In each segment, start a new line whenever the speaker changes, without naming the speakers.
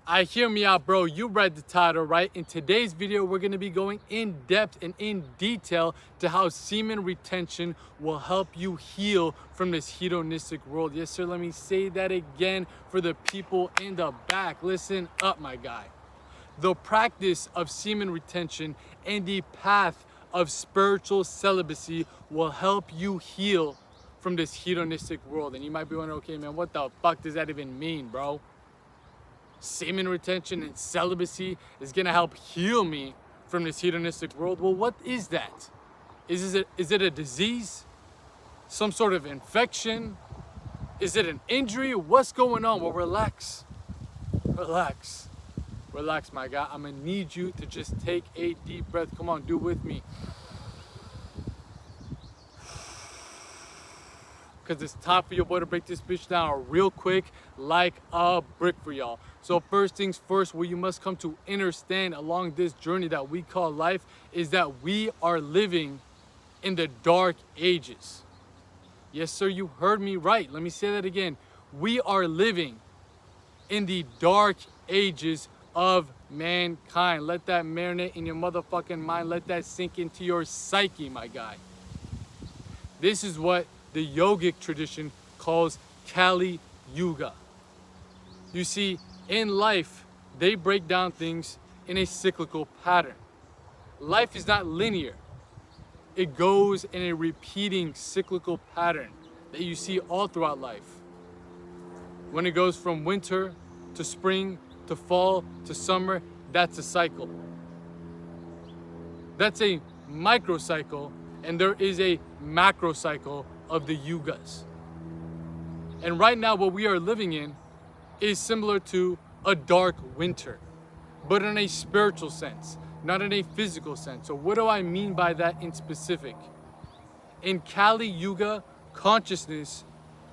Hear me out, bro. You read the title, right? In today's video, we're going to be going in depth and in detail to how semen retention will help you heal from this hedonistic world. Yes, sir. Let me say that again for the people in the back. Listen up, my guy. The practice of semen retention and the path of spiritual celibacy will help you heal from this hedonistic world. And you might be wondering, okay, man, what the fuck does that even mean, bro? Semen retention and celibacy is gonna help heal me from this hedonistic world. Well, what is that? Is it a disease? Some sort of infection? Is it an injury? What's going on? Well, relax. Relax. Relax, my guy. I'm gonna need you to just take a deep breath. Come on, do it with me. Because it's time for your boy to break this bitch down real quick like a brick for y'all. So first things first, what you must come to understand along this journey that we call life is that we are living in the dark ages. Yes, sir, you heard me right. Let me say that again. We are living in the dark ages of mankind. Let that marinate in your motherfucking mind. Let that sink into your psyche, my guy. This is what the yogic tradition calls Kali Yuga. You see, in life, they break down things in a cyclical pattern. Life is not linear. It goes in a repeating cyclical pattern that you see all throughout life. When it goes from winter to spring to fall to summer, that's a cycle. That's a microcycle, and there is a macro cycle of the yugas. And right now, what we are living in is similar to a dark winter, but in a spiritual sense, not in a physical sense. So what do I mean by that in specific? In Kali Yuga, consciousness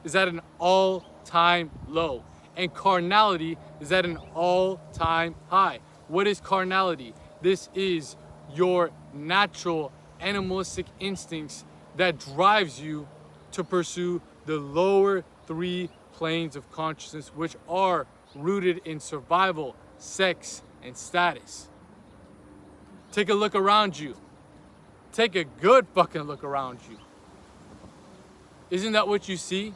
is at an all-time low, and carnality is at an all-time high. What is carnality? This is your natural animalistic instincts that drives you to pursue the lower three planes of consciousness, which are rooted in survival, sex, and status. Take a look around you. Take a good fucking look around you. Isn't that what you see?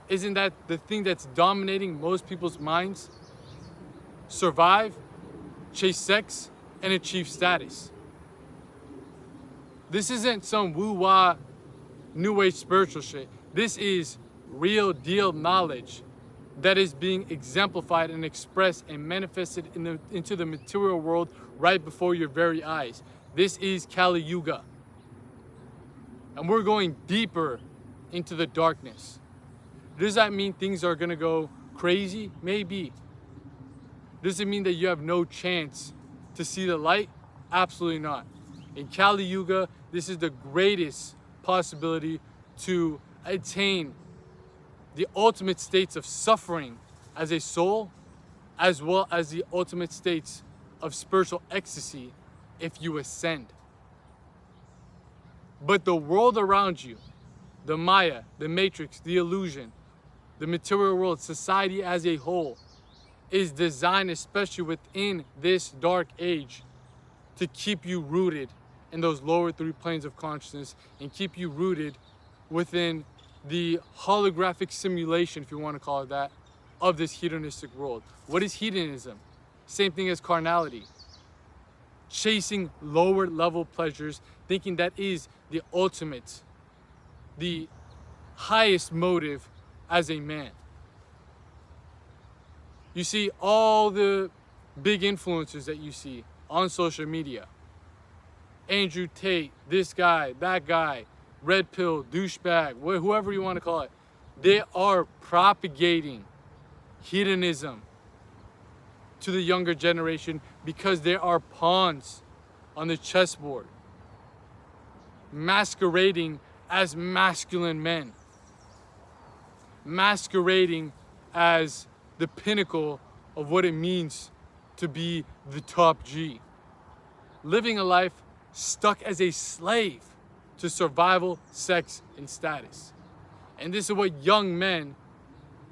Isn't that the thing that's dominating most people's minds? Survive, chase sex, and achieve status. This isn't some woo-wah, new age spiritual shit. This is real deal knowledge that is being exemplified and expressed and manifested into the material world right before your very eyes. This is Kali Yuga. And we're going deeper into the darkness. Does that mean things are gonna go crazy? Maybe. Does it mean that you have no chance to see the light? Absolutely not. In Kali Yuga, this is the greatest possibility to attain the ultimate states of suffering as a soul, as well as the ultimate states of spiritual ecstasy if you ascend. But the world around you, the Maya, the Matrix, the illusion, the material world, society as a whole, is designed, especially within this dark age, to keep you rooted in those lower three planes of consciousness and keep you rooted within the holographic simulation, if you want to call it that, of this hedonistic world. What is hedonism? Same thing as carnality. Chasing lower level pleasures, thinking that is the ultimate, the highest motive as a man. You see all the big influencers that you see on social media. Andrew Tate, this guy, that guy, red pill, douchebag, whoever you want to call it. They are propagating hedonism to the younger generation because they are pawns on the chessboard, masquerading as masculine men, masquerading as the pinnacle of what it means to be the top G, living a life stuck as a slave to survival, sex, and status. And this is what young men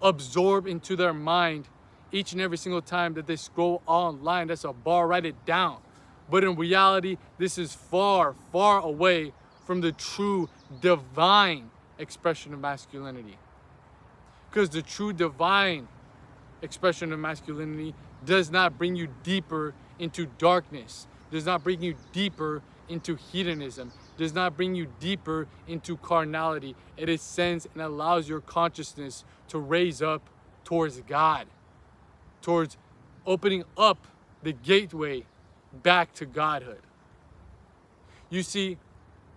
absorb into their mind each and every single time that they scroll online. That's a bar, write it down. But in reality, this is far, far away from the true divine expression of masculinity. Because the true divine expression of masculinity does not bring you deeper into darkness, does not bring you deeper into hedonism, does not bring you deeper into carnality. It ascends and allows your consciousness to raise up towards God, towards opening up the gateway back to Godhood. You see,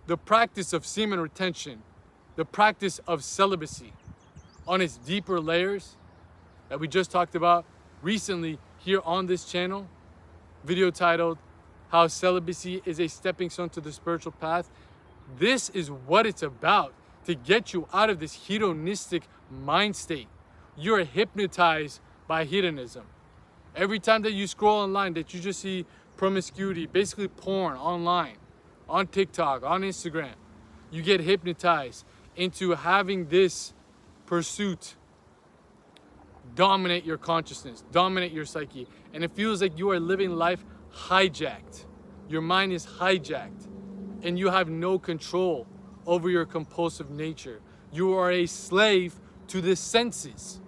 the practice of semen retention, the practice of celibacy on its deeper layers that we just talked about recently here on this channel, video titled How Celibacy is a Stepping Stone to the Spiritual Path. This is what it's about, to get you out of this hedonistic mind state. You're hypnotized by hedonism. Every time that you scroll online, that you just see promiscuity, basically porn online, on TikTok, on Instagram, you get hypnotized into having this pursuit dominate your consciousness, dominate your psyche, and it feels like you are living life hijacked. Your mind is hijacked, and you have no control over your compulsive nature. You are a slave to the senses.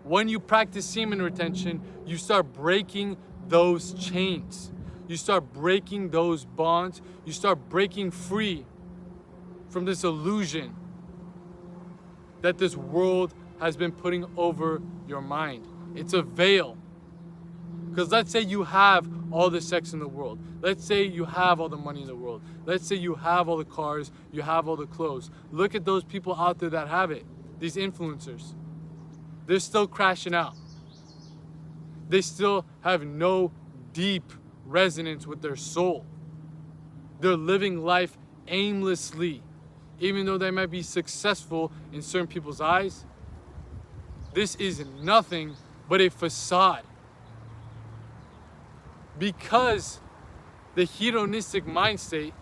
When you practice semen retention, you start breaking those chains. You start breaking those bonds. You start breaking free from this illusion that this world has been putting over your mind. It's a veil. Because let's say you have all the sex in the world. Let's say you have all the money in the world. Let's say you have all the cars, you have all the clothes. Look at those people out there that have it, these influencers. They're still crashing out. They still have no deep resonance with their soul. They're living life aimlessly. Even though they might be successful in certain people's eyes, this is nothing but a facade. Because the hedonistic mind state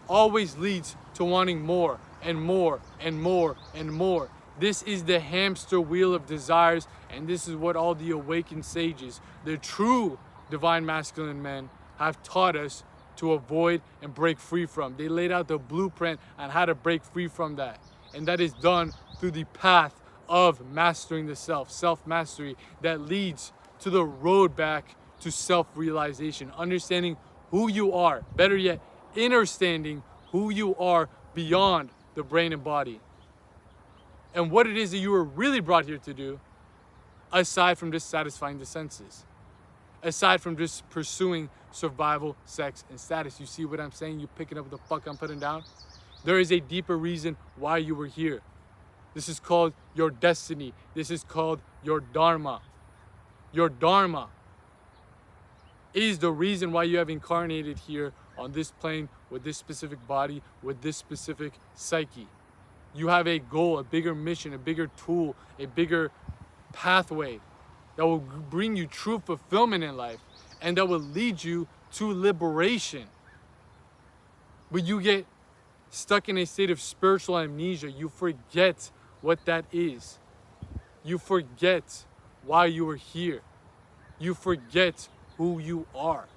always leads to wanting more and more and more and more. This is the hamster wheel of desires, and this is what all the awakened sages, the true divine masculine men, have taught us to avoid and break free from. They laid out the blueprint on how to break free from that. And that is done through the path of mastering the self, self-mastery, that leads to the road back to self-realization, understanding who you are, better yet, understanding who you are beyond the brain and body, and what it is that you were really brought here to do, aside from just satisfying the senses, aside from just pursuing survival, sex, and status. You see what I'm saying? You picking up what the fuck I'm putting down? There is a deeper reason why you were here. This is called your destiny. This is called your dharma. Your dharma is the reason why you have incarnated here on this plane with this specific body, with this specific psyche. You have a goal, a bigger mission, a bigger tool, a bigger pathway that will bring you true fulfillment in life and that will lead you to liberation. But you get stuck in a state of spiritual amnesia. You forget what that is. You forget why you are here. You forget who you are.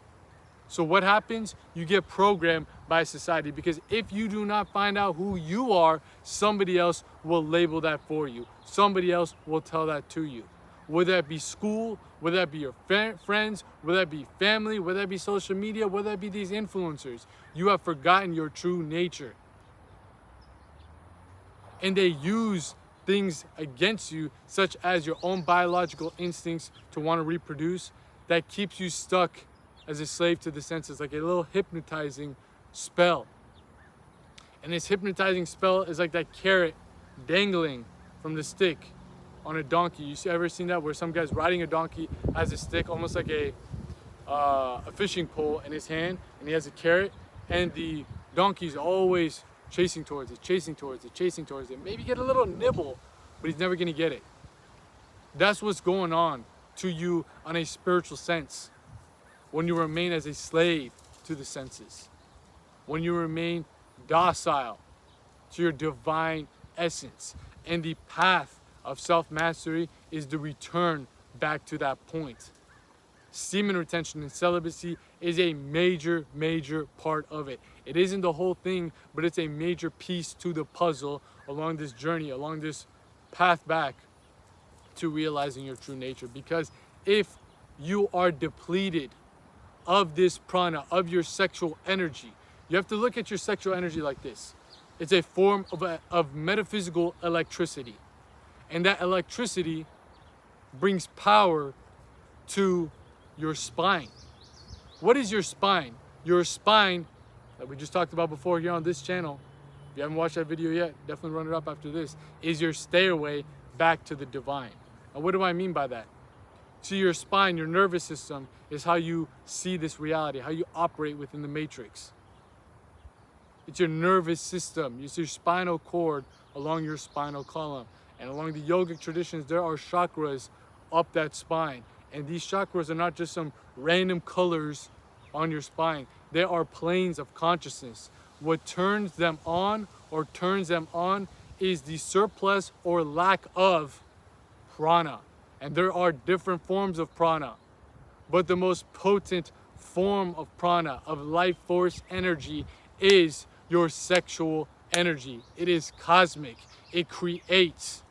So what happens? You get programmed by society, because if you do not find out who you are, somebody else will label that for you. Somebody else will tell that to you. Whether that be school, whether that be your friends, whether that be family, whether that be social media, whether that be these influencers, you have forgotten your true nature. And they use things against you, such as your own biological instincts to want to reproduce, that keeps you stuck as a slave to the senses, like a little hypnotizing spell. And this hypnotizing spell is like that carrot dangling from the stick on a donkey. You ever seen that, where some guy's riding a donkey, has a stick, almost like a fishing pole in his hand, and he has a carrot, and the donkey's always chasing towards it, chasing towards it, chasing towards it. Maybe get a little nibble, but he's never gonna get it. That's what's going on to you on a spiritual sense when you remain as a slave to the senses, when you remain docile to your divine essence. And the path of self-mastery is the return back to that point. Semen retention and celibacy is a major, major part of it. It isn't the whole thing, but it's a major piece to the puzzle along this journey, along this path back to realizing your true nature. Because if you are depleted of this prana, of your sexual energy, you have to look at your sexual energy like this. It's a form of metaphysical electricity. And that electricity brings power to your spine. What is your spine? Your spine, that we just talked about before here on this channel, if you haven't watched that video yet, definitely run it up after this, is your stairway back to the divine. And what do I mean by that? So your spine, your nervous system, is how you see this reality, how you operate within the matrix. It's your nervous system. It's your spinal cord along your spinal column. And along the yogic traditions, there are chakras up that spine. And these chakras are not just some random colors on your spine. They are planes of consciousness. What turns them on is the surplus or lack of prana. And there are different forms of prana. But the most potent form of prana, of life force energy, is your sexual energy. It is cosmic. It creates.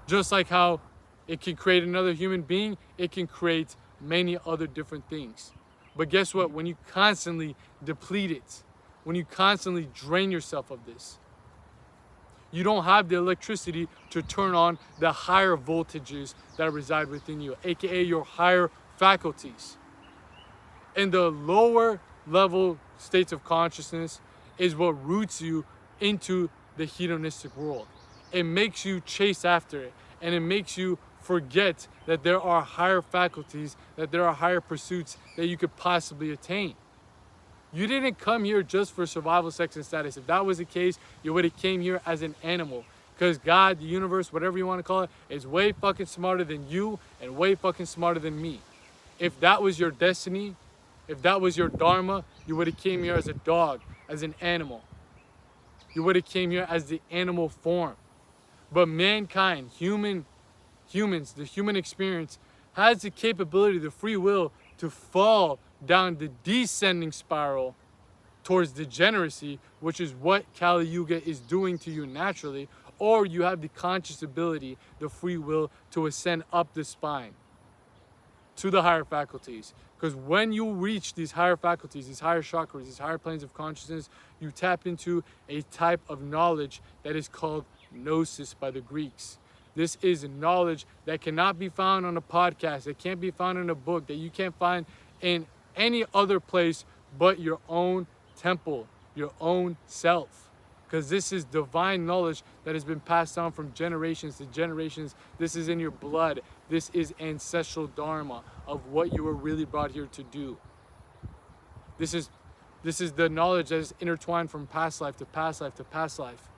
Just like how it can create another human being, it can create many other different things. But guess what? When you constantly deplete it, when you constantly drain yourself of this, you don't have the electricity to turn on the higher voltages that reside within you, aka your higher faculties. And the lower level states of consciousness is what roots you into the hedonistic world. It makes you chase after it, and it makes you forget that there are higher faculties, that there are higher pursuits that you could possibly attain. You didn't come here just for survival, sex, and status. If that was the case, you would have came here as an animal. Because God, the universe, whatever you want to call it, is way fucking smarter than you and way fucking smarter than me. If that was your destiny, if that was your dharma, you would have came here as a dog, as an animal. You would have came here as the animal form. But mankind, humans, the human experience, has the capability, the free will, to fall down the descending spiral towards degeneracy, which is what Kali Yuga is doing to you naturally, or you have the conscious ability, the free will, to ascend up the spine to the higher faculties. Because when you reach these higher faculties, these higher chakras, these higher planes of consciousness, you tap into a type of knowledge that is called gnosis by the Greeks. This is knowledge that cannot be found on a podcast, that can't be found in a book, that you can't find in any other place but your own temple, your own self. Because this is divine knowledge that has been passed down from generations to generations. This is in your blood. This is ancestral dharma of what you were really brought here to do. This is the knowledge that is intertwined from past life to past life to past life.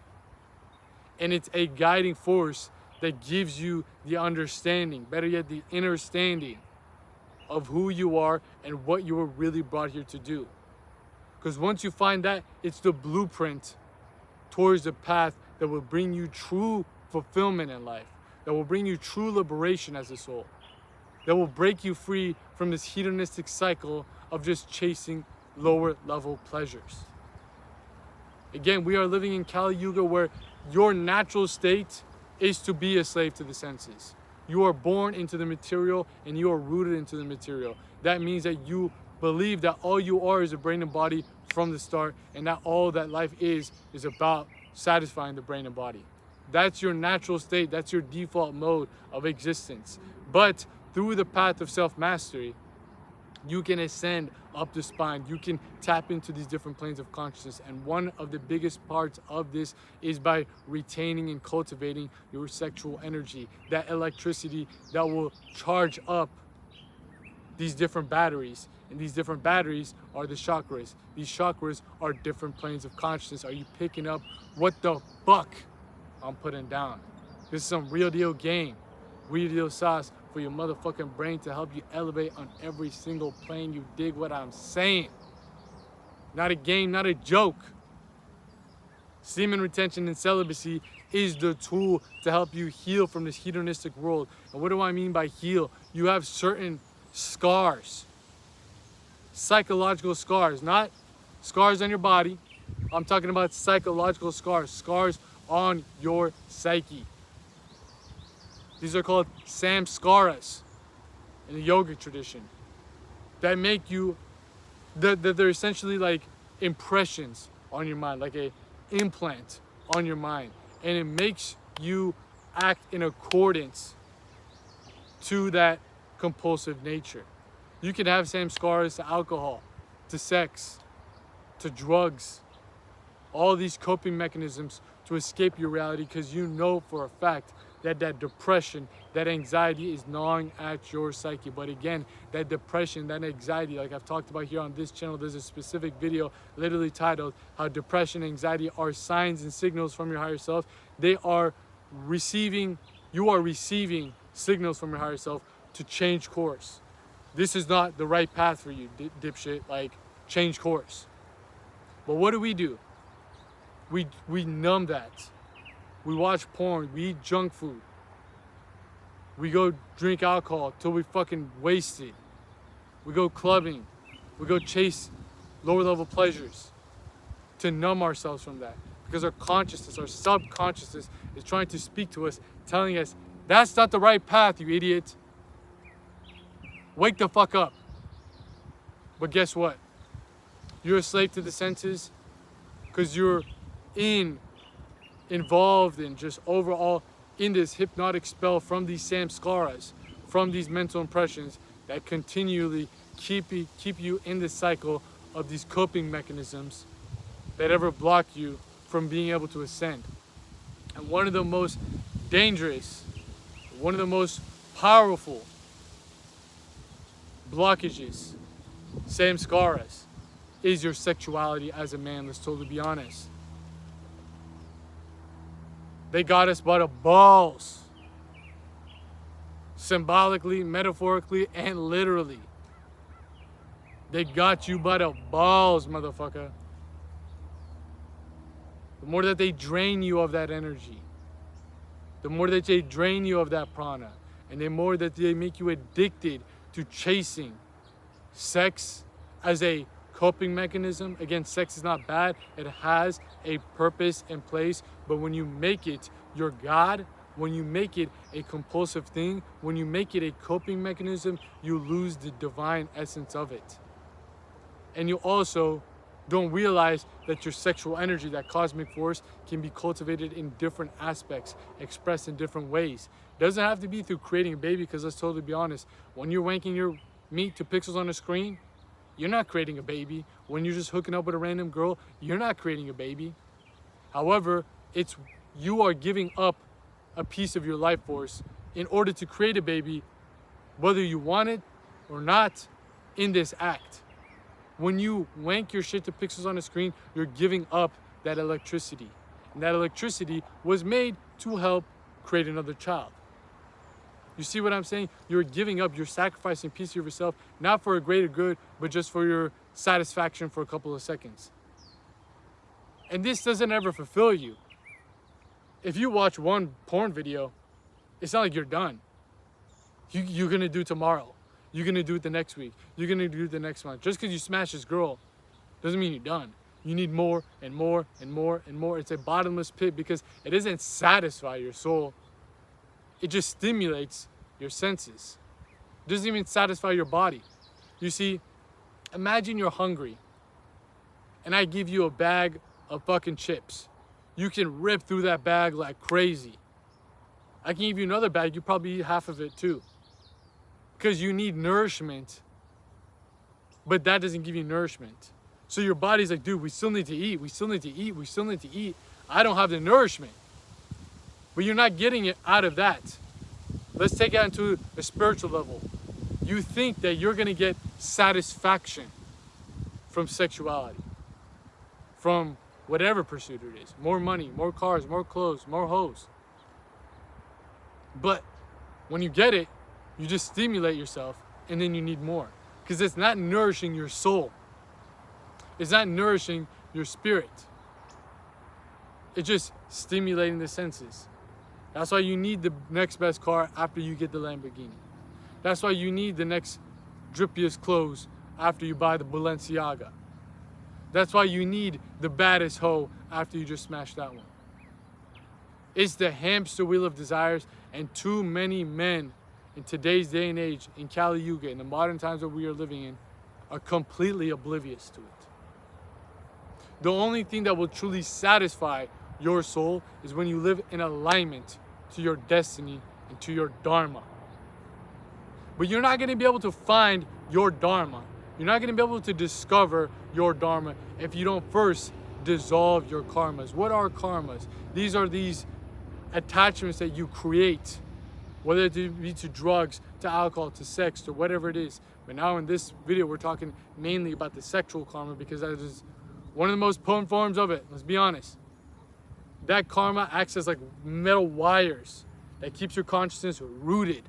And it's a guiding force that gives you the understanding, better yet, the understanding of who you are and what you were really brought here to do. Because once you find that, it's the blueprint towards the path that will bring you true fulfillment in life, that will bring you true liberation as a soul, that will break you free from this hedonistic cycle of just chasing lower level pleasures. Again, we are living in Kali Yuga where your natural state is to be a slave to the senses. You are born into the material and you are rooted into the material. That means that you believe that all you are is a brain and body from the start, and that all that life is about satisfying the brain and body. That's your natural state. That's your default mode of existence. But through the path of self-mastery, you can ascend up the spine. You can tap into these different planes of consciousness. And one of the biggest parts of this is by retaining and cultivating your sexual energy, that electricity that will charge up these different batteries. And these different batteries are the chakras. These chakras are different planes of consciousness. Are you picking up what the fuck I'm putting down? This is some real deal game, real deal sauce for your motherfucking brain to help you elevate on every single plane. You dig what I'm saying? Not a game, not a joke. Semen retention and celibacy is the tool to help you heal from this hedonistic world. And what do I mean by heal? You have certain scars, psychological scars, not scars on your body. I'm talking about psychological scars, scars on your psyche. These are called samskaras in the yogic tradition that make you, that they're essentially like impressions on your mind, like a implant on your mind, and it makes you act in accordance to that compulsive nature. You can have samskaras to alcohol, to sex, to drugs, all these coping mechanisms to escape your reality, because you know for a fact that that depression, that anxiety is gnawing at your psyche. But again, that depression, that anxiety, like I've talked about here on this channel, there's a specific video literally titled how depression and anxiety are signs and signals from your higher self. They are receiving, you are receiving signals from your higher self to change course. This is not the right path for you, dipshit, like change course. But what do? We numb that. We watch porn, we eat junk food. We go drink alcohol till we fucking wasted. We go clubbing. We go chase lower level pleasures to numb ourselves from that. Because our consciousness, our subconsciousness is trying to speak to us, telling us, that's not the right path, you idiot. Wake the fuck up. But guess what? You're a slave to the senses because you're involved in just overall in this hypnotic spell from these samskaras, from these mental impressions that continually keep you in this cycle of these coping mechanisms that ever block you from being able to ascend. And one of the most dangerous, one of the most powerful blockages, samskaras, is your sexuality as a man. Let's totally be honest. They got us by the balls. Symbolically, metaphorically, and literally. They got you by the balls, motherfucker. The more that they drain you of that energy, the more that they drain you of that prana, and the more that they make you addicted to chasing sex as a coping mechanism. Again, sex is not bad. It has a purpose and place. But when you make it your God, when you make it a compulsive thing, when you make it a coping mechanism, you lose the divine essence of it. And you also don't realize that your sexual energy, that cosmic force, can be cultivated in different aspects, expressed in different ways. It doesn't have to be through creating a baby, because let's totally be honest, when you're wanking your meat to pixels on a screen, you're not creating a baby. When you're just hooking up with a random girl, you're not creating a baby. However, you are giving up a piece of your life force in order to create a baby, whether you want it or not, in this act. When you wank your shit to pixels on a screen, you're giving up that electricity. And that electricity was made to help create another child. You see what I'm saying? You're giving up, you're sacrificing a piece of yourself, not for a greater good, but just for your satisfaction for a couple of seconds. And this doesn't ever fulfill you. If you watch one porn video, it's not like you're done. You're gonna do tomorrow. You're gonna do it the next week. You're gonna do it the next month. Just because you smash this girl doesn't mean you're done. You need more and more and more and more. It's a bottomless pit because it doesn't satisfy your soul. It just stimulates your senses. It doesn't even satisfy your body. You see, imagine you're hungry and I give you a bag of fucking chips. You can rip through that bag like crazy. I can give you another bag, you probably eat half of it too. Because you need nourishment, but that doesn't give you nourishment. So your body's like, dude, we still need to eat, we still need to eat, we still need to eat. I don't have the nourishment. But you're not getting it out of that. Let's take it into a spiritual level. You think that you're gonna get satisfaction from sexuality, from whatever pursuit it is. More money, more cars, more clothes, more hoes. But when you get it, you just stimulate yourself and then you need more. Because it's not nourishing your soul. It's not nourishing your spirit. It's just stimulating the senses. That's why you need the next best car after you get the Lamborghini. That's why you need the next drippiest clothes after you buy the Balenciaga. That's why you need the baddest hoe after you just smash that one. It's the hamster wheel of desires, and too many men in today's day and age, in Kali Yuga, in the modern times that we are living in, are completely oblivious to it. The only thing that will truly satisfy your soul is when you live in alignment to your destiny and to your dharma. But you're not going to be able to find your dharma. You're not going to be able to discover your dharma if you don't first dissolve your karmas. What are karmas? These are these attachments that you create, whether it be to drugs, to alcohol, to sex, to whatever it is. But now in this video, we're talking mainly about the sexual karma, because that is one of the most potent forms of it. Let's be honest. That karma acts as like metal wires that keeps your consciousness rooted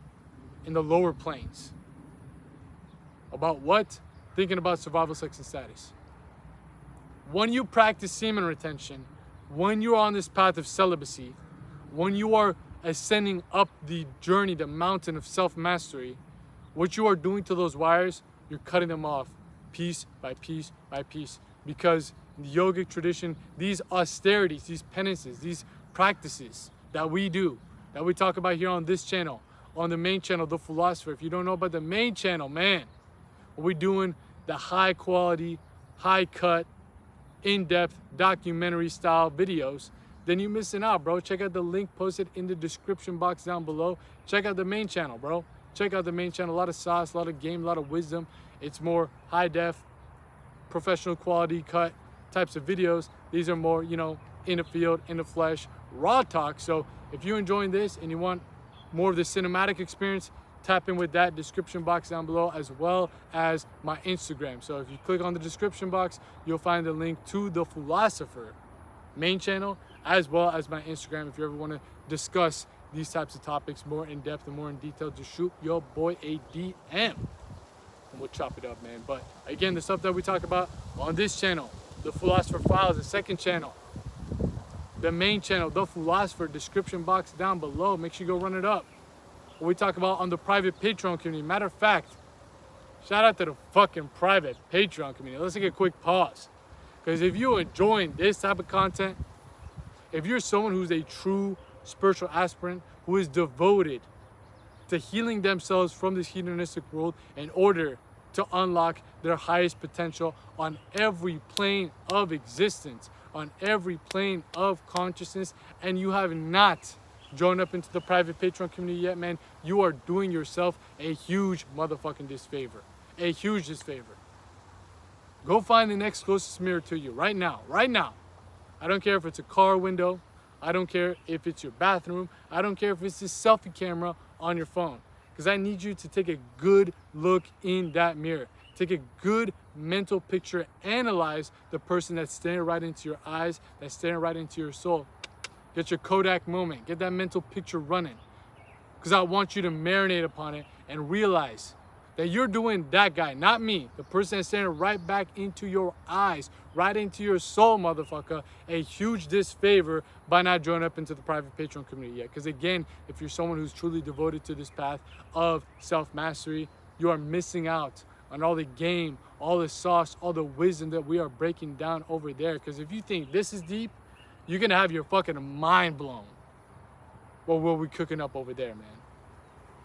in the lower planes. About what? Thinking about survival, sex, and status. When you practice semen retention, when you are on this path of celibacy, when you are ascending up the journey, the mountain of self-mastery, what you are doing to those wires, you're cutting them off piece by piece by piece. Because in the yogic tradition, these austerities, these penances, these practices that we do, that we talk about here on this channel, on the main channel, The Philosopher. If you don't know about the main channel, man, we're doing the high quality, high cut, in-depth documentary style videos, then you're missing out, bro. Check out the link posted in the description box down below. Check out the main channel, bro. Check out the main channel. A lot of sauce, a lot of game, a lot of wisdom. It's more high def, professional quality cut types of videos. These are more, you know, in the field, in the flesh, raw talk. So if you're enjoying this and you want more of the cinematic experience, tap in with that description box down below, as well as my Instagram. So if you click on the description box, you'll find the link to The Philosopher main channel, as well as my Instagram. If you ever want to discuss these types of topics more in depth and more in detail, just shoot your boy a DM and we'll chop it up, man. But again, the stuff that we talk about on this channel, The Philosopher Files, the second channel, the main channel, The Philosopher, description box down below. Make sure you go run it up. What we talk about on the private Patreon community. Matter of fact, shout out to the fucking private Patreon community. Let's take a quick pause. Because if you're enjoying this type of content, if you're someone who's a true spiritual aspirant who is devoted to healing themselves from this hedonistic world in order to unlock their highest potential on every plane of existence, on every plane of consciousness, and you have not joined up into the private Patreon community yet, man, you are doing yourself a huge motherfucking disfavor. A huge disfavor. Go find the next closest mirror to you right now, right now. I don't care if it's a car window. I don't care if it's your bathroom. I don't care if it's a selfie camera on your phone. Because I need you to take a good look in that mirror. Take a good mental picture. Analyze the person that's staring right into your eyes, that's staring right into your soul. Get your Kodak moment. Get that mental picture running. Because I want you to marinate upon it and realize that you're doing that guy, not me, the person that's staring right back into your eyes, right into your soul, motherfucker, a huge disfavor by not joining up into the private Patreon community yet. Because again, if you're someone who's truly devoted to this path of self-mastery, you are missing out on all the game, all the sauce, all the wisdom that we are breaking down over there. Because if you think this is deep, you're gonna have your fucking mind blown. Well, what we're cooking up over there, man.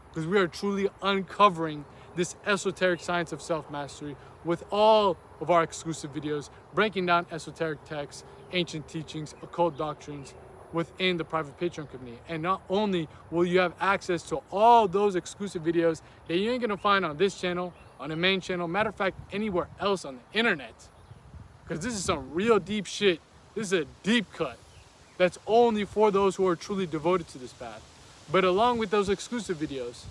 Because we are truly uncovering this esoteric science of self-mastery with all of our exclusive videos, breaking down esoteric texts, ancient teachings, occult doctrines within the private Patreon community. And not only will you have access to all those exclusive videos that you ain't gonna find on this channel, on the main channel, matter of fact, anywhere else on the internet, because this is some real deep shit. This is a deep cut that's only for those who are truly devoted to this path. But along with those exclusive videos,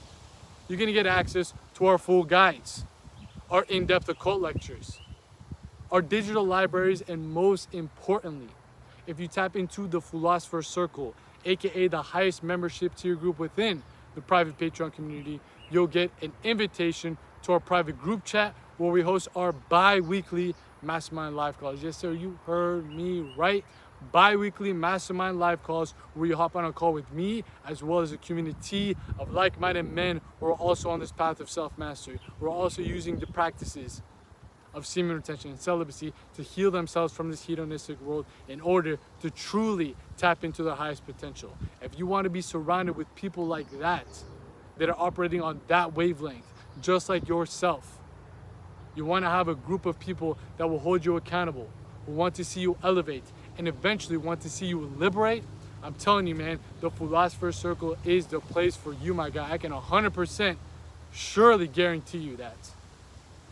you're gonna get access to our full guides, our in-depth occult lectures, our digital libraries, and most importantly, if you tap into the Philosopher Circle, aka the highest membership tier group within the private Patreon community, you'll get an invitation to our private group chat where we host our bi-weekly mastermind live calls. Yes, sir, you heard me right. bi-weekly mastermind live calls where you hop on a call with me as well as a community of like-minded men who are also on this path of self-mastery. We're also using the practices of semen retention and celibacy to heal themselves from this hedonistic world in order to truly tap into their highest potential. If you want to be surrounded with people like that are operating on that wavelength, just like yourself, you want to have a group of people that will hold you accountable, who want to see you elevate, and eventually want to see you liberate, I'm telling you, man, the Philosopher's Circle is the place for you, my guy. I can 100% surely guarantee you that.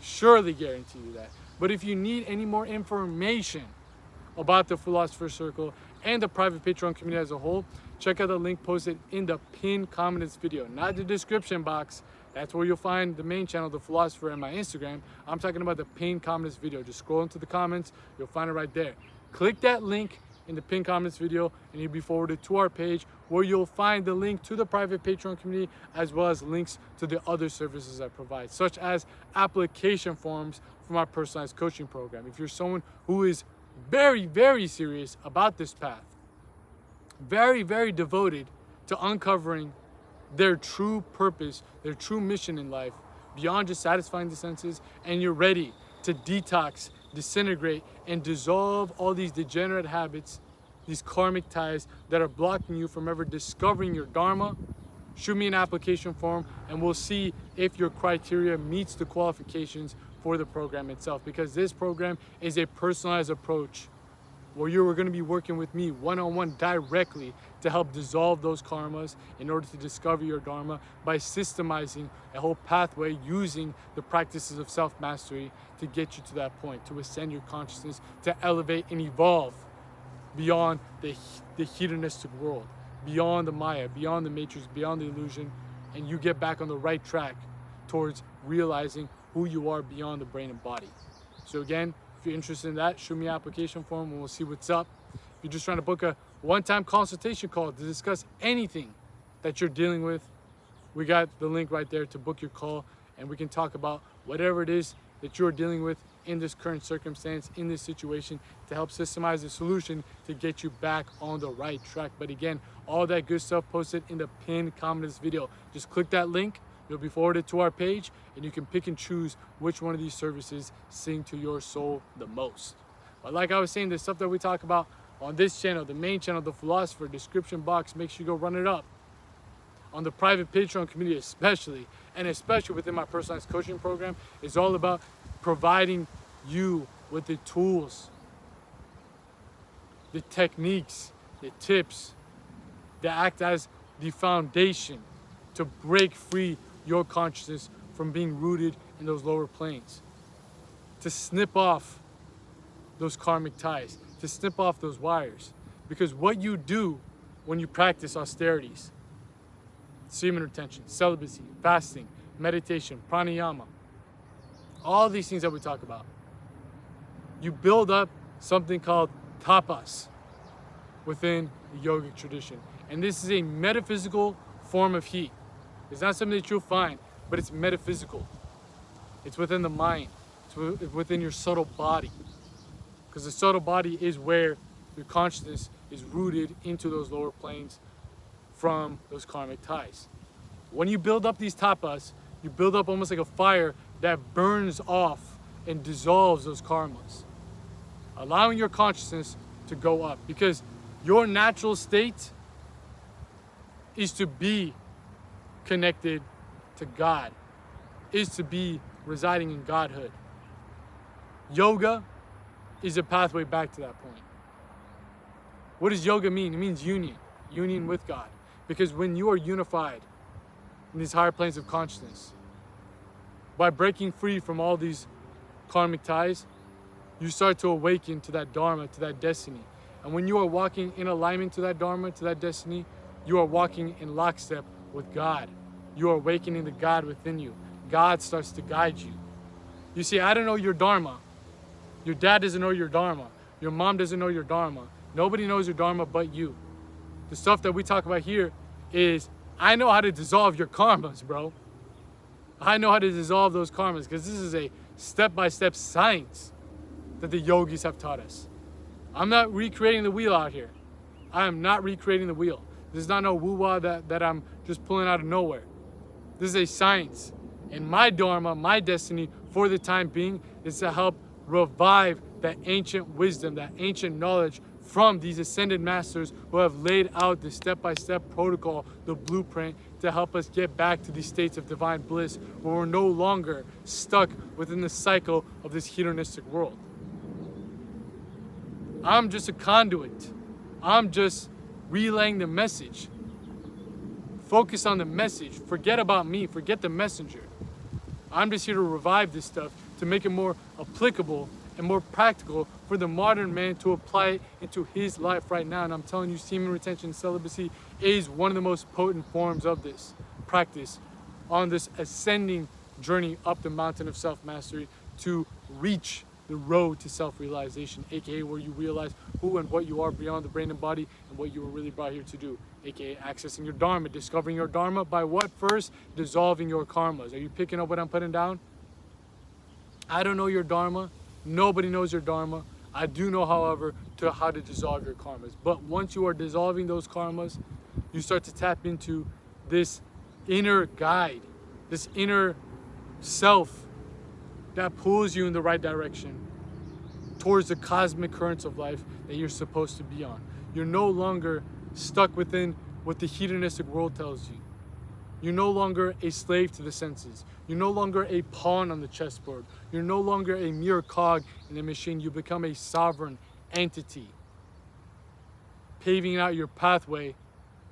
Surely guarantee you that. But if you need any more information about the Philosopher's Circle and the private Patreon community as a whole, check out the link posted in the pinned comment in this video, not the description box. That's where you'll find the main channel, The Philosopher, and my Instagram. I'm talking about the pinned comments video. Just scroll into the comments, you'll find it right there. Click that link in the pinned comments video and you'll be forwarded to our page where you'll find the link to the private Patreon community as well as links to the other services I provide, such as application forms for my personalized coaching program. If you're someone who is very, very serious about this path, very, very devoted to uncovering their true purpose, their true mission in life, beyond just satisfying the senses, and you're ready to detox, disintegrate, and dissolve all these degenerate habits, these karmic ties that are blocking you from ever discovering your dharma, shoot me an application form and we'll see if your criteria meets the qualifications for the program itself, because this program is a personalized approach where you are going to be working with me one-on-one directly to help dissolve those karmas in order to discover your dharma by systemizing a whole pathway using the practices of self-mastery to get you to that point, to ascend your consciousness, to elevate and evolve beyond the hedonistic world, beyond the Maya, beyond the matrix, beyond the illusion, and you get back on the right track towards realizing who you are beyond the brain and body. So again, if you're interested in that, shoot me an application form and we'll see what's up. If you're just trying to book a one-time consultation call to discuss anything that you're dealing with, we got the link right there to book your call and we can talk about whatever it is that you're dealing with in this current circumstance, in this situation, to help systemize the solution to get you back on the right track. But again, all that good stuff posted in the pinned comment of this video. Just click that link, you'll be forwarded to our page, and you can pick and choose which one of these services sing to your soul the most. But like I was saying, the stuff that we talk about on this channel, the main channel, The Philosopher, description box, make sure you go run it up. On the private Patreon community especially, and especially within my personalized coaching program, is all about providing you with the tools, the techniques, the tips that act as the foundation to break free your consciousness from being rooted in those lower planes, to snip off those karmic ties, to snip off those wires. Because what you do when you practice austerities, semen retention, celibacy, fasting, meditation, pranayama, all these things that we talk about, you build up something called tapas within the yogic tradition. And this is a metaphysical form of heat. It's not something that you'll find, but it's metaphysical. It's within the mind. It's within your subtle body. Because the subtle body is where your consciousness is rooted into those lower planes from those karmic ties. When you build up these tapas, you build up almost like a fire that burns off and dissolves those karmas, allowing your consciousness to go up, because your natural state is to be connected to God, is to be residing in Godhood. Yoga is a pathway back to that point. What does yoga mean? It means union with God. Because when you are unified in these higher planes of consciousness, by breaking free from all these karmic ties, you start to awaken to that dharma, to that destiny. And when you are walking in alignment to that dharma, to that destiny, you are walking in lockstep with God. You are awakening the God within you. God starts to guide you. You see, I don't know your dharma. Your dad doesn't know your dharma. Your mom doesn't know your dharma. Nobody knows your dharma but you. The stuff that we talk about here is, I know how to dissolve your karmas, bro. I know how to dissolve those karmas, because this is a step-by-step science that the yogis have taught us. I'm not recreating the wheel out here. I am not recreating the wheel. This is not no woo-wah that I'm just pulling out of nowhere. This is a science. And my dharma, my destiny for the time being is to help revive that ancient wisdom, that ancient knowledge from these ascended masters who have laid out the step-by-step protocol, the blueprint to help us get back to these states of divine bliss where we're no longer stuck within the cycle of this hedonistic world. I'm just a conduit. I'm just relaying the message. Focus on the message. Forget about me. Forget the messenger. I'm just here to revive this stuff, to make it more applicable and more practical for the modern man to apply it into his life right now. And I'm telling you, semen retention and celibacy is one of the most potent forms of this practice on this ascending journey up the mountain of self-mastery to reach the road to self-realization, aka where you realize who and what you are beyond the brain and body and what you were really brought here to do, aka accessing your dharma, discovering your dharma by what first? Dissolving your karmas. Are you picking up what I'm putting down? I don't know your dharma. Nobody knows your dharma. I do know, however, how to dissolve your karmas. But once you are dissolving those karmas, you start to tap into this inner guide, this inner self that pulls you in the right direction towards the cosmic currents of life that you're supposed to be on. You're no longer stuck within what the hedonistic world tells you. You're no longer a slave to the senses. You're no longer a pawn on the chessboard. You're no longer a mere cog in the machine. You become a sovereign entity, paving out your pathway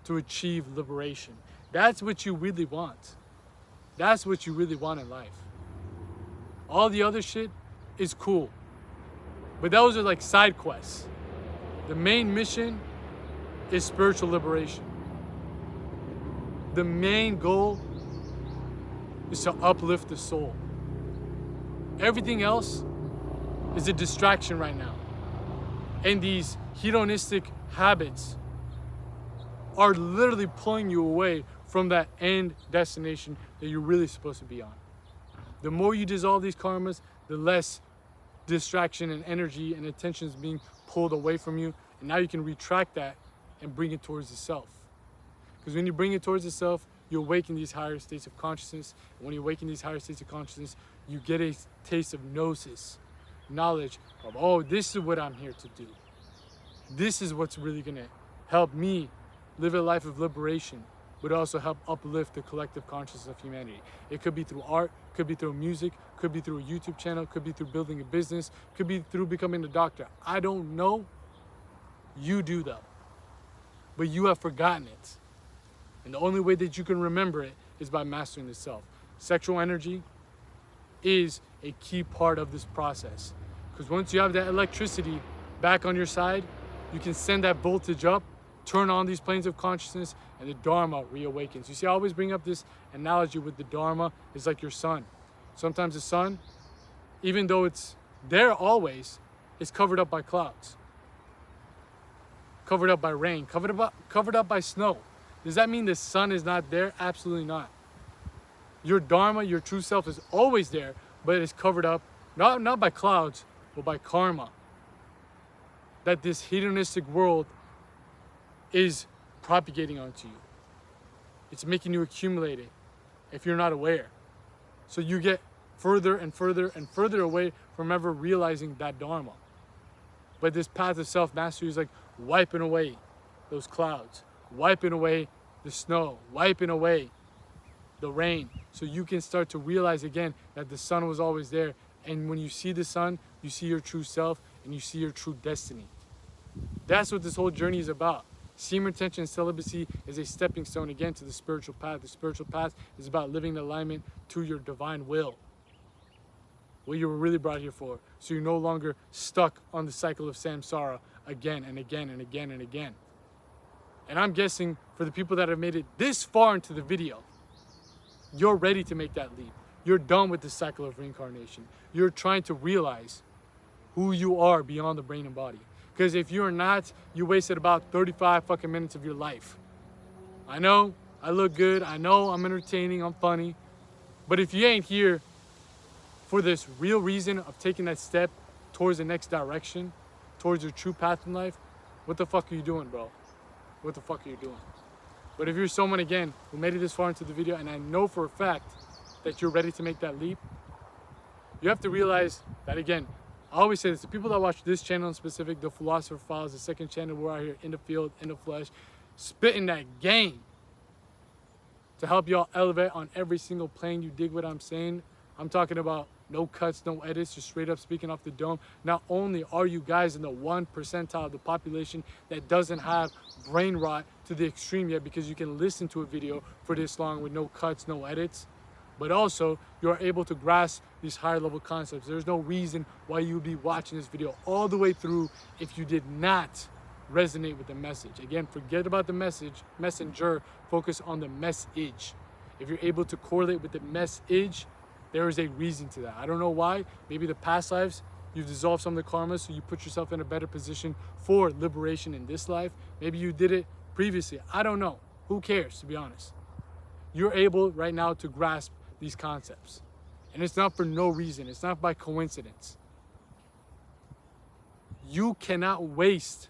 to achieve liberation. That's what you really want. That's what you really want in life. All the other shit is cool, but those are like side quests. The main mission is spiritual liberation. The main goal is to uplift the soul. Everything else is a distraction right now. And these hedonistic habits are literally pulling you away from that end destination that you're really supposed to be on. The more you dissolve these karmas, the less distraction and energy and attention is being pulled away from you. And now you can retract that and bring it towards the self. Because when you bring it towards the self, you awaken these higher states of consciousness. And when you awaken these higher states of consciousness, you get a taste of gnosis, knowledge of, oh, this is what I'm here to do. This is what's really going to help me live a life of liberation, but also help uplift the collective consciousness of humanity. It could be through art, could be through music, could be through a YouTube channel, could be through building a business, could be through becoming a doctor. I don't know. You do though. But you have forgotten it. And the only way that you can remember it is by mastering the self. Sexual energy is a key part of this process. Because once you have that electricity back on your side, you can send that voltage up, turn on these planes of consciousness, and the Dharma reawakens. You see, I always bring up this analogy with the Dharma. It's like your sun. Sometimes the sun, even though it's there always, is covered up by clouds, covered up by rain, covered up by snow. Does that mean the sun is not there? Absolutely not. Your Dharma, your true self is always there, but it's covered up, not by clouds, but by karma. That this hedonistic world is propagating onto you. It's making you accumulate it if you're not aware. So you get further and further and further away from ever realizing that Dharma. But this path of self-mastery is like wiping away those clouds, wiping away the snow, wiping away the rain, so you can start to realize again that the sun was always there. And when you see the sun, you see your true self and you see your true destiny. That's what this whole journey is about. Semen retention and celibacy is a stepping stone again to the spiritual path. The spiritual path is about living in alignment to your divine will, what you were really brought here for, so you're no longer stuck on the cycle of samsara again and again and again and again. And I'm guessing for the people that have made it this far into the video, you're ready to make that leap. You're done with the cycle of reincarnation. You're trying to realize who you are beyond the brain and body. Because if you're not, you wasted about 35 fucking minutes of your life. I know I look good. I know I'm entertaining. I'm funny. But if you ain't here for this real reason of taking that step towards the next direction, towards your true path in life, what the fuck are you doing, bro? What the fuck are you doing? But if you're someone, again, who made it this far into the video, and I know for a fact that you're ready to make that leap, you have to realize that, again, I always say this, the people that watch this channel in specific, the Philosopher Files, the second channel, we're out here in the field, in the flesh, spitting that game to help y'all elevate on every single plane. You dig what I'm saying? I'm talking about no cuts, no edits, just straight up speaking off the dome. Not only are you guys in the 1 percentile of the population that doesn't have brain rot to the extreme yet, because you can listen to a video for this long with no cuts, no edits, but also you're able to grasp these higher level concepts. There's no reason why you would be watching this video all the way through if you did not resonate with the message. Again, forget about the messenger, focus on the message. If you're able to correlate with the message, there is a reason to that. I don't know why. Maybe the past lives, you've dissolved some of the karma, so you put yourself in a better position for liberation in this life. Maybe you did it previously. I don't know. Who cares, to be honest? You're able right now to grasp these concepts. And it's not for no reason. It's not by coincidence. You cannot waste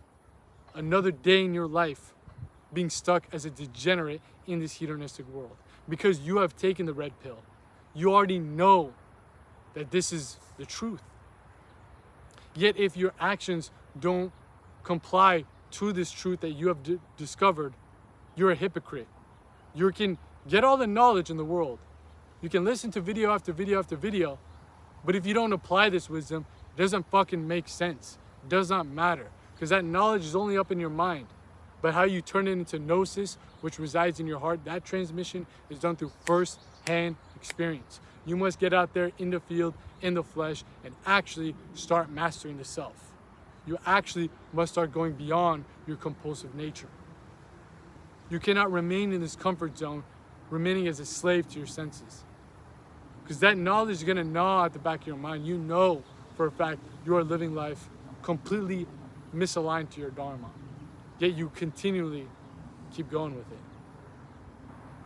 another day in your life being stuck as a degenerate in this hedonistic world, because you have taken the red pill. You already know that this is the truth. Yet if your actions don't comply to this truth that you have discovered, you're a hypocrite. You can get all the knowledge in the world. You can listen to video after video after video, but if you don't apply this wisdom, it doesn't fucking make sense. It does not matter, because that knowledge is only up in your mind. But how you turn it into gnosis, which resides in your heart, that transmission is done through first-hand experience. You must get out there in the field, in the flesh, and actually start mastering the self. You actually must start going beyond your compulsive nature. You cannot remain in this comfort zone, remaining as a slave to your senses. Because that knowledge is going to gnaw at the back of your mind. You know for a fact you are living life completely misaligned to your dharma. Yet you continually keep going with it.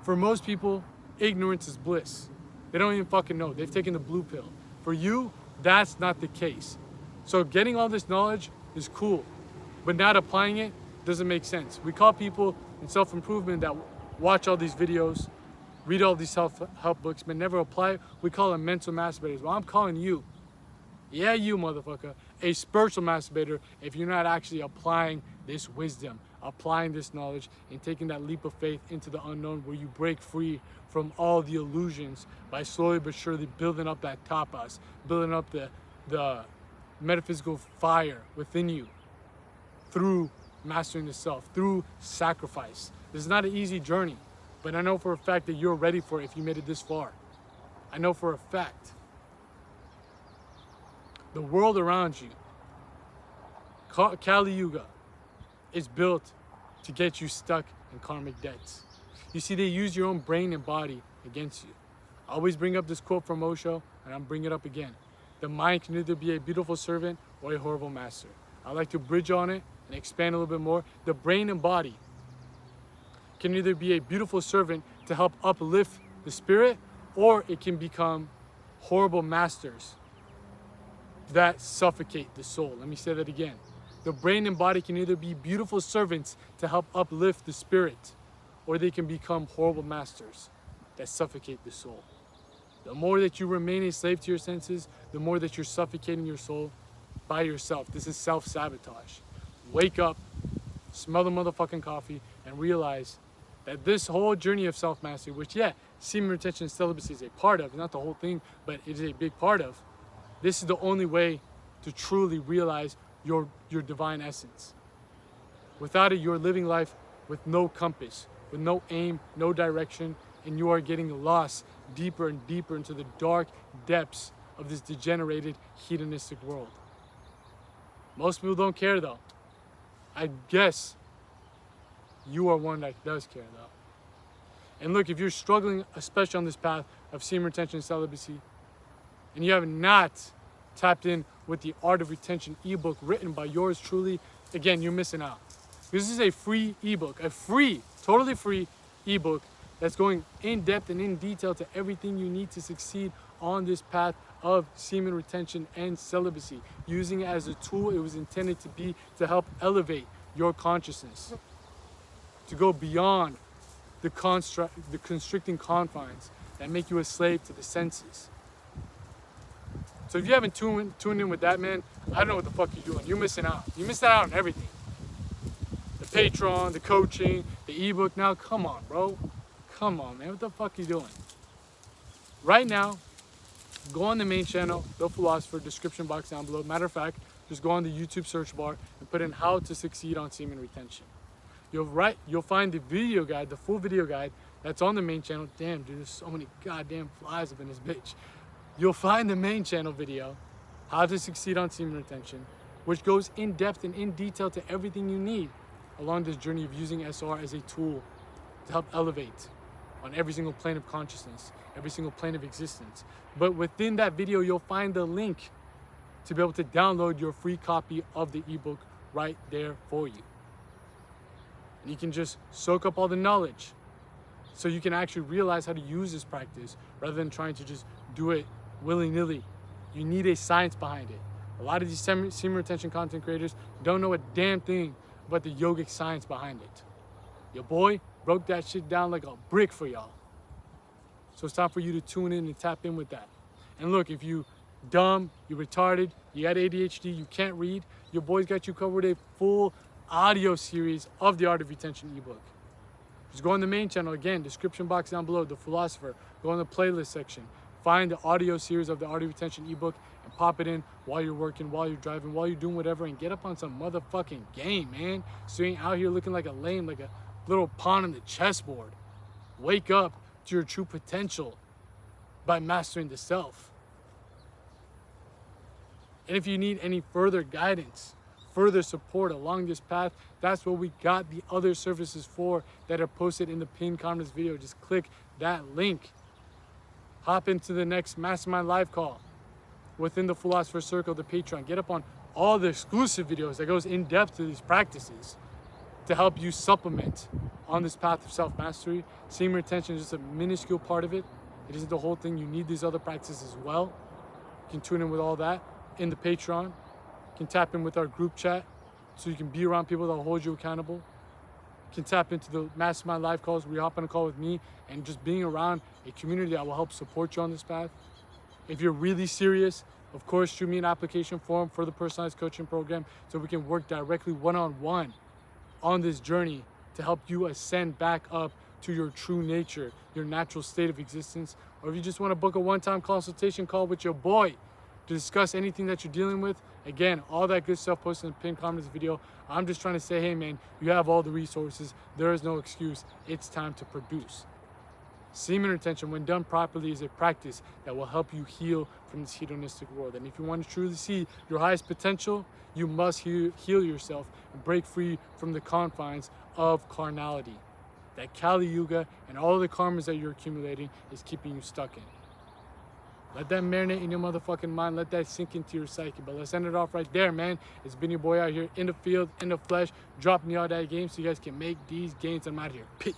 For most people, ignorance is bliss. They don't even fucking know. They've taken the blue pill. For you, that's not the case. So getting all this knowledge is cool, but not applying it doesn't make sense. We call people in self-improvement that watch all these videos, read all these self-help books, but never apply it. We call them mental masturbators. Well, I'm calling you, yeah, you motherfucker, a spiritual masturbator if you're not actually applying this wisdom, applying this knowledge, and taking that leap of faith into the unknown, where you break free from all the illusions by slowly but surely building up that tapas, building up the metaphysical fire within you through mastering the self, through sacrifice. This is not an easy journey, but I know for a fact that you're ready for it if you made it this far. I know for a fact. The world around you, Kali Yuga, is built to get you stuck in karmic debts. You see, they use your own brain and body against you. I always bring up this quote from Osho, and I'm bringing it up again. The mind can either be a beautiful servant or a horrible master. I like to bridge on it and expand a little bit more. The brain and body can either be a beautiful servant to help uplift the spirit, or it can become horrible masters that suffocate the soul. Let me say that again. The brain and body can either be beautiful servants to help uplift the spirit, or they can become horrible masters that suffocate the soul. The more that you remain a slave to your senses, the more that you're suffocating your soul by yourself. This is self-sabotage. Wake up, smell the motherfucking coffee, and realize that this whole journey of self-mastery, which, yeah, semen retention and celibacy is a part of, not the whole thing, but it is a big part of, this is the only way to truly realize your divine essence. Without it, you're living life with no compass, with no aim, no direction, and you are getting lost deeper and deeper into the dark depths of this degenerated hedonistic world. Most people don't care though. I guess you are one that does care though. And look, if you're struggling, especially on this path of semen retention and celibacy, and you have not tapped in with the Art of Retention ebook written by yours truly, again, you're missing out. This is a free ebook, a free, totally free ebook that's going in depth and in detail to everything you need to succeed on this path of semen retention and celibacy, using it as a tool it was intended to be to help elevate your consciousness, to go beyond the constricting confines that make you a slave to the senses. So if you haven't tuned in with that, man, I don't know what the fuck you're doing. You're missing out. You're missing out on everything. The Patreon, the coaching, the ebook. Now, come on, bro. Come on, man. What the fuck are you doing? Right now, go on the main channel, The Philosopher, description box down below. Matter of fact, just go on the YouTube search bar and put in how to succeed on semen retention. You'll find the video guide, the full video guide that's on the main channel. Damn, dude, there's so many goddamn flies up in this bitch. You'll find the main channel video, how to succeed on semen retention, which goes in depth and in detail to everything you need along this journey of using SR as a tool to help elevate on every single plane of consciousness, every single plane of existence. But within that video, you'll find the link to be able to download your free copy of the ebook right there for you. And you can just soak up all the knowledge so you can actually realize how to use this practice rather than trying to just do it willy-nilly. You need a science behind it. A lot of these semen retention content creators don't know a damn thing about the yogic science behind it. Your boy broke that shit down like a brick for y'all. So it's time for you to tune in and tap in with that. And look, if you dumb, you retarded, you got ADHD, you can't read, your boy's got you covered a full audio series of the Art of Retention ebook. Just go on the main channel, again, description box down below, The Philosopher. Go on the playlist section. Find the audio series of the Art of Retention ebook and pop it in while you're working, while you're driving, while you're doing whatever, and get up on some motherfucking game, man. So you ain't out here looking like a lame, like a little pawn on the chessboard. Wake up to your true potential by mastering the self. And if you need any further guidance, further support along this path, that's what we got the other services for that are posted in the pinned comment video. Just click that link. Hop into the next Mastermind Live call within the Philosopher Circle, the Patreon. Get up on all the exclusive videos that goes in depth to these practices to help you supplement on this path of self-mastery. Semen retention is just a minuscule part of it. It isn't the whole thing. You need these other practices as well. You can tune in with all that in the Patreon. You can tap in with our group chat so you can be around people that will hold you accountable. You can tap into the Mastermind Live calls where you hop on a call with me and just being around a community that will help support you on this path. If you're really serious, of course, shoot me an application form for the personalized coaching program so we can work directly one-on-one on this journey to help you ascend back up to your true nature, your natural state of existence. Or if you just want to book a one-time consultation call with your boy to discuss anything that you're dealing with, again, all that good stuff posted in the pinned comments video. I'm just trying to say, hey man, you have all the resources. There is no excuse. It's time to produce. Semen retention, when done properly, is a practice that will help you heal from this hedonistic world. And if you want to truly see your highest potential, you must heal yourself and break free from the confines of carnality that Kali Yuga and all the karmas that you're accumulating is keeping you stuck in. Let that marinate in your motherfucking mind. Let that sink into your psyche. But let's end it off right there, man. It's been your boy out here in the field, in the flesh, dropping y'all that game so you guys can make these gains. I'm out of here. Peace.